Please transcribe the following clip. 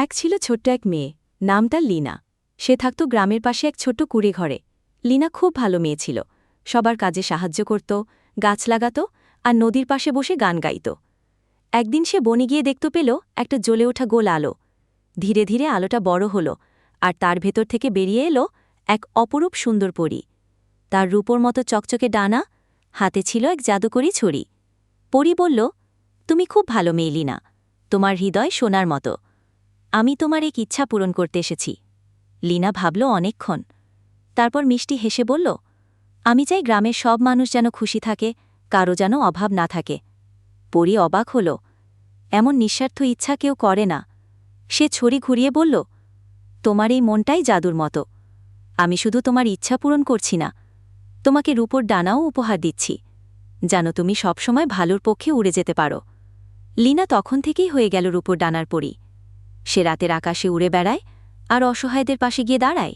এক ছিল ছোট্ট এক মেয়ে, নাম তার লীনা। সে থাকত গ্রামের পাশে এক ছোট্ট কুঁড়ে ঘরে। লীনা খুব ভালো মেয়ে ছিল, সবার কাজে সাহায্য করত, গাছ লাগাত আর নদীর পাশে বসে গান গাইত। একদিন সে বনে গিয়ে দেখতে পেল একটা জ্বলে ওঠা গোল আলো। ধীরে ধীরে আলোটা বড় হল, আর তার ভেতর থেকে বেরিয়ে এলো এক অপরূপ সুন্দর পরী। তার রূপোর মতো চকচকে ডানা, হাতে ছিল এক জাদুকরি ছড়ি। পরী বলল, তুমি খুব ভালো মেয়ে লীনা, তোমার হৃদয় সোনার মতো। আমি তোমার এক ইচ্ছা পূরণ করতে এসেছি। লীনা ভাবল অনেকক্ষণ, তারপর মিষ্টি হেসে বলল, আমি চাই গ্রামের সব মানুষ যেন খুশি থাকে, কারো যেন অভাব না থাকে। পরী অবাক হল, এমন নিঃস্বার্থ ইচ্ছা কেউ করে না। সে ছড়ি ঘুরিয়ে বলল, তোমার এই মনটাই জাদুর মতো। আমি শুধু তোমার ইচ্ছা পূরণ করছি না, তোমাকে রূপোর ডানাও উপহার দিচ্ছি, যেন তুমি সবসময় ভালোর পক্ষে উড়ে যেতে পারো। লীনা তখন থেকেই হয়ে গেল রূপোর ডানার পরী। সে রাতের আকাশে উড়ে বেড়ায় আর অসহায়দের পাশে গিয়ে দাঁড়ায়।